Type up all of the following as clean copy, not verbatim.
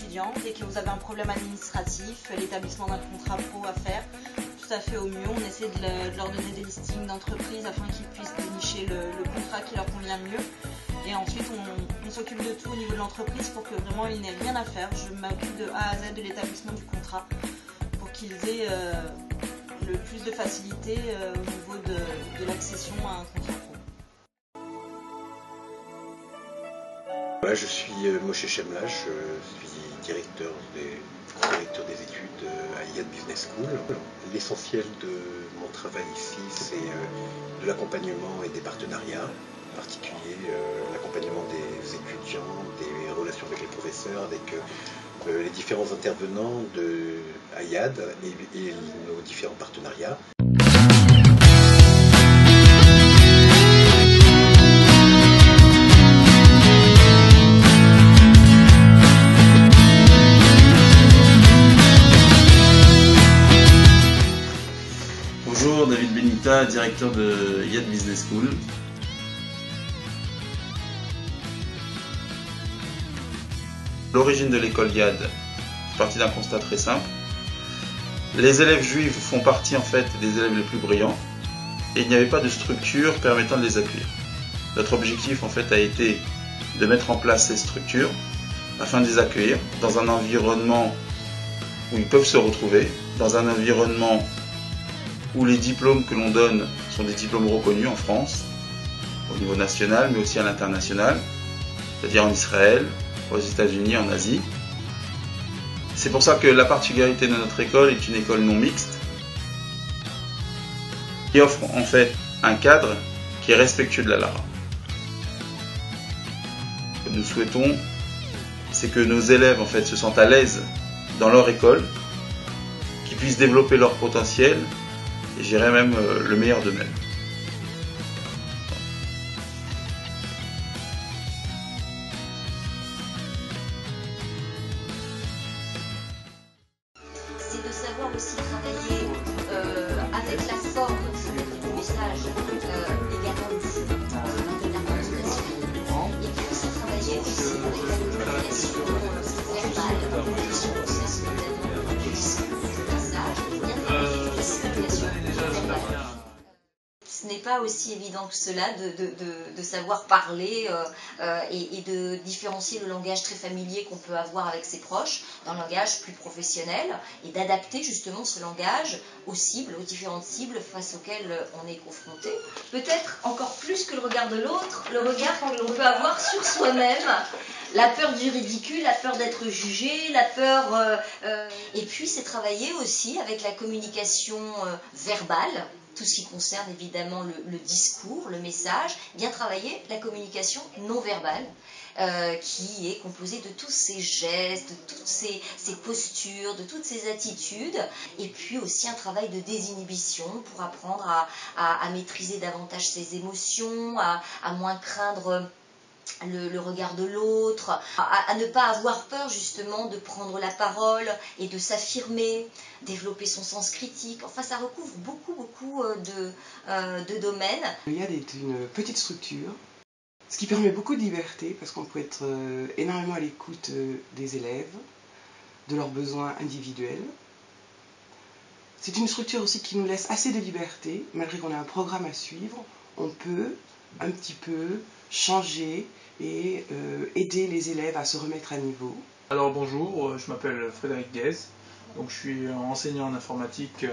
étudiants. Dès que vous avez un problème administratif, l'établissement d'un contrat pro à faire, tout à fait au mieux. On essaie de leur donner des listings d'entreprises afin qu'ils puissent dénicher le contrat qui leur convient le mieux. Et ensuite, on s'occupe de tout au niveau de l'entreprise pour que vraiment ils n'aient rien à faire. Je m'occupe de A à Z de l'établissement du contrat pour qu'ils aient le plus de facilité au niveau de l'accession à un contrat pro. Voilà, je suis Moshe Chemla, je suis directeur des études à IAD Business School. L'essentiel de mon travail ici, c'est de l'accompagnement et des partenariats, en particulier l'accompagnement des étudiants, des relations avec les professeurs, avec les différents intervenants de IAD et nos différents partenariats. Bonjour, David Benita, directeur de IAD Business School. L'origine de l'école IAD est partie d'un constat très simple. Les élèves juifs font partie en fait des élèves les plus brillants et il n'y avait pas de structure permettant de les accueillir. Notre objectif en fait a été de mettre en place ces structures afin de les accueillir dans un environnement où ils peuvent se retrouver, dans un environnement où les diplômes que l'on donne sont des diplômes reconnus en France, au niveau national, mais aussi à l'international, c'est-à-dire en Israël, aux États-Unis, en Asie. C'est pour ça que la particularité de notre école est une école non mixte, qui offre en fait un cadre qui est respectueux de la Lara. Ce que nous souhaitons, c'est que nos élèves en fait se sentent à l'aise dans leur école, qu'ils puissent développer leur potentiel, et j'irais même le meilleur d'eux-mêmes. C'est de savoir aussi travailler avec la forme du message également d'un interprétation. Et puis aussi travailler aussi avec la communication verbale, la communication c'est ce que le discours, le message, bien travailler la communication verbale. Ce n'est pas aussi évident que cela de savoir parler et de différencier le langage très familier qu'on peut avoir avec ses proches d'un langage plus professionnel et d'adapter justement ce langage aux cibles, aux différentes cibles face auxquelles on est confronté. Peut-être encore plus que le regard de l'autre, le regard que l'on peut avoir sur soi-même, la peur du ridicule, la peur d'être jugé, la peur... Et puis c'est travailler aussi avec la communication verbale, tout ce qui concerne évidemment le discours, le message, bien travailler la communication non verbale, qui est composée de tous ces gestes, de toutes ces postures, de toutes ces attitudes, et puis aussi un travail de désinhibition pour apprendre à maîtriser davantage ses émotions, à moins craindre le regard de l'autre, à ne pas avoir peur justement de prendre la parole et de s'affirmer, développer son sens critique. Enfin, ça recouvre beaucoup de domaines. L'IAD est une petite structure, ce qui permet beaucoup de liberté parce qu'on peut être énormément à l'écoute des élèves, de leurs besoins individuels. C'est une structure aussi qui nous laisse assez de liberté, malgré qu'on a un programme à suivre, on peut un petit peu changer et aider les élèves à se remettre à niveau. Alors bonjour, je m'appelle Frédéric Guez, donc je suis enseignant en informatique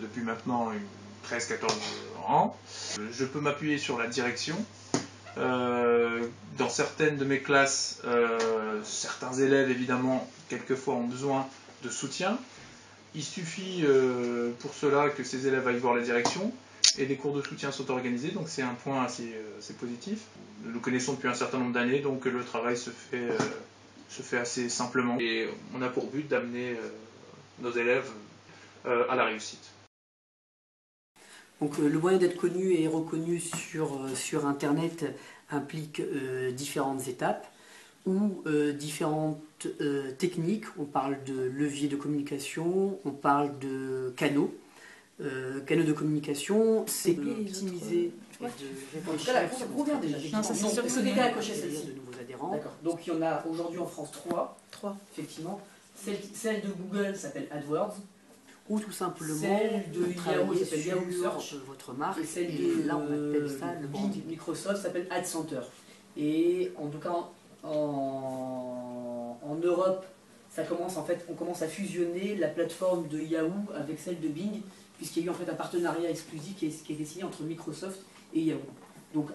depuis maintenant 13-14 ans. Je peux m'appuyer sur la direction. Dans certaines de mes classes, certains élèves évidemment quelquefois ont besoin de soutien. Il suffit pour cela que ces élèves aillent voir la direction. Et des cours de soutien sont organisés, donc c'est un point assez positif. Nous nous connaissons depuis un certain nombre d'années, donc le travail se fait assez simplement. Et on a pour but d'amener nos élèves à la réussite. Donc le moyen d'être connu et reconnu sur Internet implique différentes étapes ou différentes techniques. On parle de leviers de communication, on parle de canaux. canaux de communication, c'est d'optimiser. En tout cas, la combien déjà? Non, ça c'est sûr. Est-ce que vous avez accroché celle-ci? De nouveaux adhérents. D'accord. Donc il y en a aujourd'hui en France 3. Effectivement. Celle de Google s'appelle AdWords. Ou tout simplement celle de Yahoo s'appelle Yahoo Search. Votre marque. Et celle de là, on appelle ça le branding. Microsoft s'appelle Ad Center. Et en tout cas, en Europe, on commence à fusionner la plateforme de Yahoo avec celle de Bing, puisqu'il y a eu en fait un partenariat exclusif qui a été signé entre Microsoft et Yahoo. Donc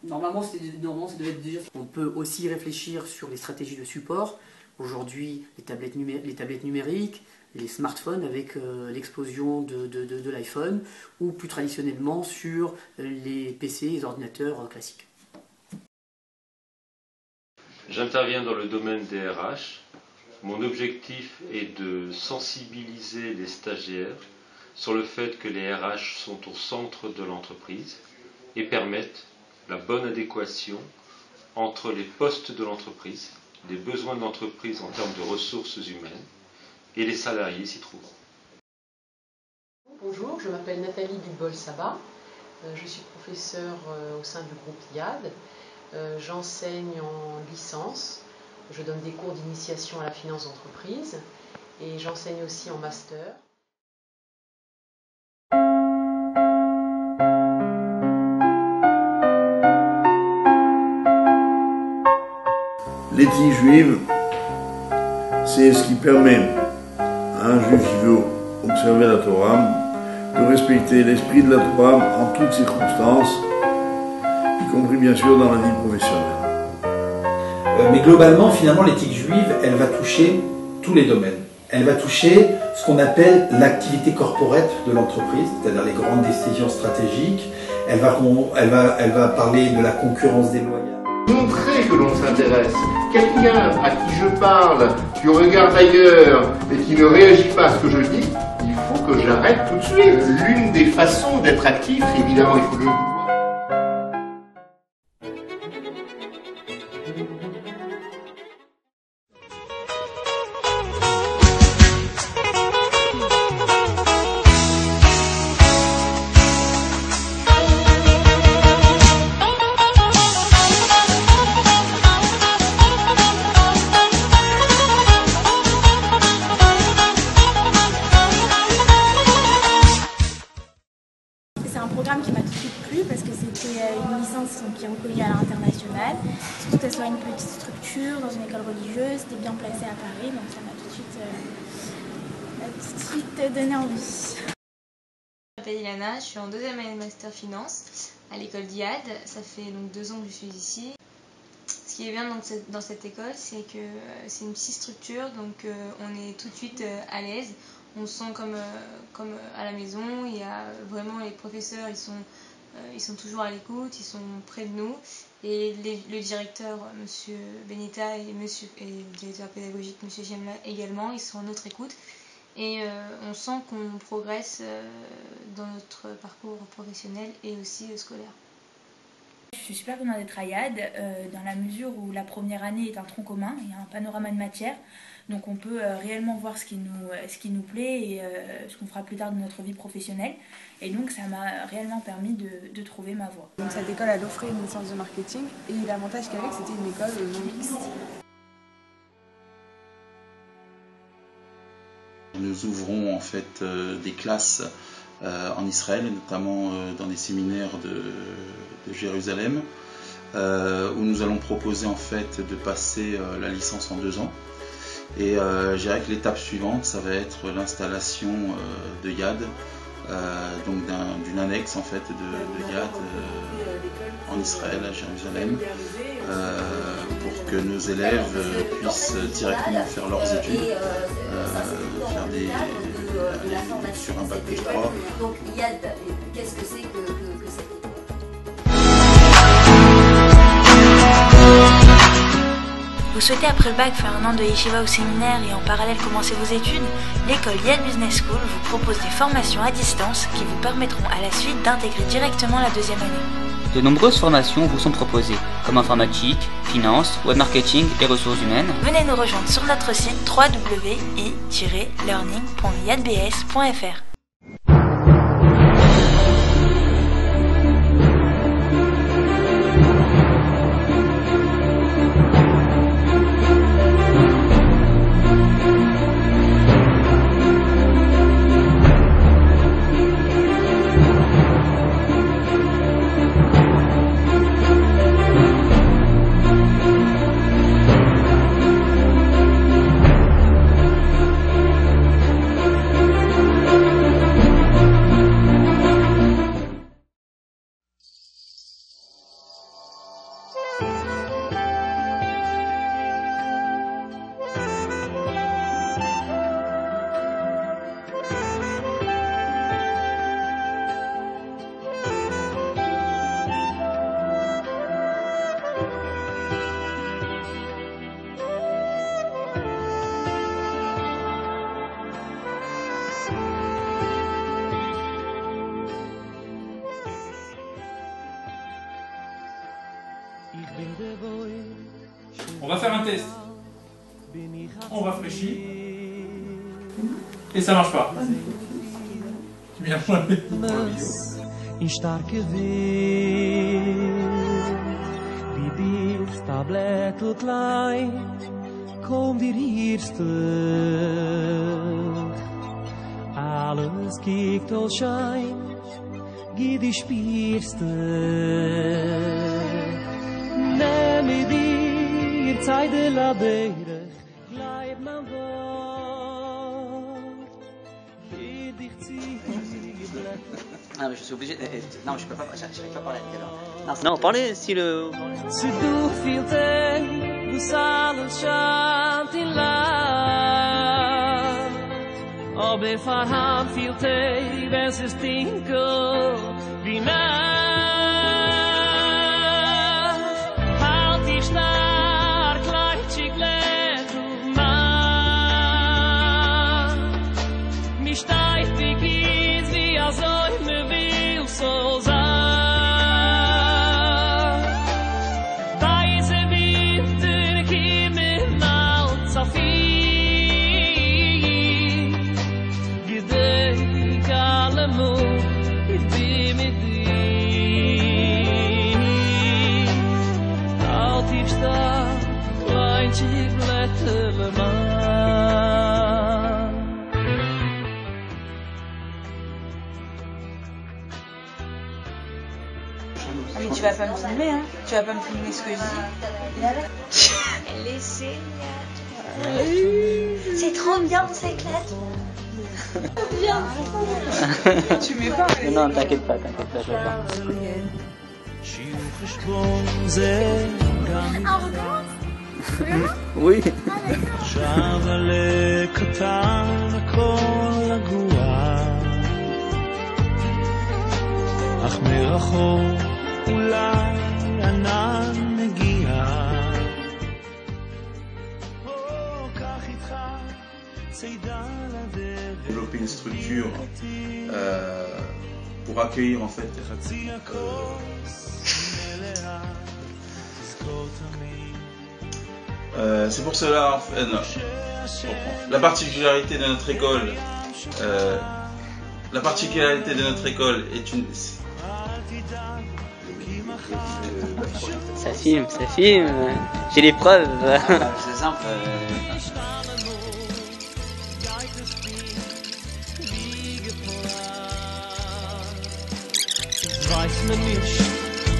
normalement, ça devait être déjà. On peut aussi réfléchir sur les stratégies de support. Aujourd'hui, les tablettes numériques, les smartphones avec l'explosion de l'iPhone, ou plus traditionnellement sur les PC et les ordinateurs classiques. J'interviens dans le domaine des RH. Mon objectif est de sensibiliser les stagiaires sur le fait que les RH sont au centre de l'entreprise et permettent la bonne adéquation entre les postes de l'entreprise, les besoins de l'entreprise en termes de ressources humaines et les salariés s'y trouvent. Bonjour, je m'appelle Nathalie Dubol-Sabat, je suis professeure au sein du groupe IAD. J'enseigne en licence, je donne des cours d'initiation à la finance d'entreprise et j'enseigne aussi en master. L'éthique juive, c'est ce qui permet à un juif qui veut observer la Torah de respecter l'esprit de la Torah en toutes circonstances, y compris bien sûr dans la vie professionnelle. Mais globalement, finalement, l'éthique juive, elle va toucher tous les domaines. Elle va toucher ce qu'on appelle l'activité corporate de l'entreprise, c'est-à-dire les grandes décisions stratégiques. Elle va parler de la concurrence déloyale. Montrer que l'on s'intéresse. Quelqu'un à qui je parle, qui regarde ailleurs et qui ne réagit pas à ce que je dis, il faut que j'arrête tout de suite. L'une des façons d'être actif, évidemment, il faut le vouloir. C'est un programme qui m'a tout de suite plu parce que c'était une licence qui est reconnue à l'international. Surtout que ce soit une petite structure dans une école religieuse, c'était bien placé à Paris, donc ça m'a tout de suite donné envie. Je m'appelle Ilana, je suis en 2e année de master finance à l'école d'IAD. Ça fait donc 2 ans que je suis ici. Ce qui est bien dans cette école, c'est que c'est une petite structure, donc on est tout de suite à l'aise. On se sent comme à la maison. Il y a vraiment les professeurs, ils sont toujours à l'écoute, ils sont près de nous. Et le directeur, M. Benita, et le directeur pédagogique, M. Gemla également, ils sont à notre écoute. Et on sent qu'on progresse dans notre parcours professionnel et aussi scolaire. Je suis super contente d'être à IAD dans la mesure où la première année est un tronc commun, il y a un panorama de matière, donc on peut réellement voir ce qui nous plaît et ce qu'on fera plus tard dans notre vie professionnelle. Et donc ça m'a réellement permis de trouver ma voie. Donc cette école elle offrait une licence de marketing et l'avantage qu'il y avait c'était une école non mixte. Nous ouvrons en fait des classes en Israël, et notamment dans des séminaires de Jérusalem, où nous allons proposer en fait de passer la licence en 2 ans. Et je dirais que l'étape suivante, ça va être l'installation de YAD, donc d'une annexe en fait de YAD en Israël, à Jérusalem, pour que nos élèves puissent directement faire leurs études, faire sur un bac plus 3. Donc YAD, qu'est-ce que c'est que cette école? Vous souhaitez après le bac faire un an de yeshiva ou séminaire et en parallèle commencer vos études? L'école YAD Business School vous propose des formations à distance qui vous permettront à la suite d'intégrer directement la 2e année. De nombreuses formations vous sont proposées, comme informatique, finance, web marketing et ressources humaines. Venez nous rejoindre sur notre site www.i-learning.yadbs.fr. va faire un test. On rafraîchit. Et ça marche pas. Bien pour la vidéo. In starke Wind, wie dir Tablet klein, komm dir hier stug. Alles kijkt al schein, geh die spierste. Nimm dir Zeit de la beide, bleib man dort. Geh dich ziehen. Ah, mais je suis obligé. Non, je peux pas. J'arrive pas à parler alors. Non, parlez si le. Se du viel tempo alles schant in laat. Ob farhan viel tempo wenn es stinkel wie nacht. Halt dich stark, kleitschig lädt du Mann. Mich steigt wie Gies, wie soll mir will so sein. Ah, mais tu vas pas me filmer, hein? Tu vas pas me filmer ce que je dis? Elle est géniale. C'est trop bien, on s'éclate. Bien. Tu mets pas. Non, t'inquiète pas, je vais pas. Ah, on recommence? Oui. Développer une structure pour accueillir en fait c'est pour cela en fait, non. La particularité de notre école est une. Ça filme. J'ai les preuves. C'est simple. Weiß mir nicht,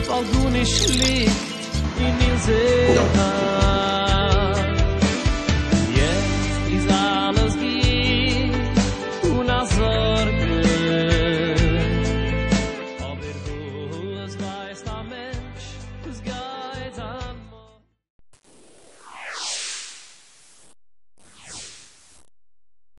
weil du nicht liegst in mir sehr.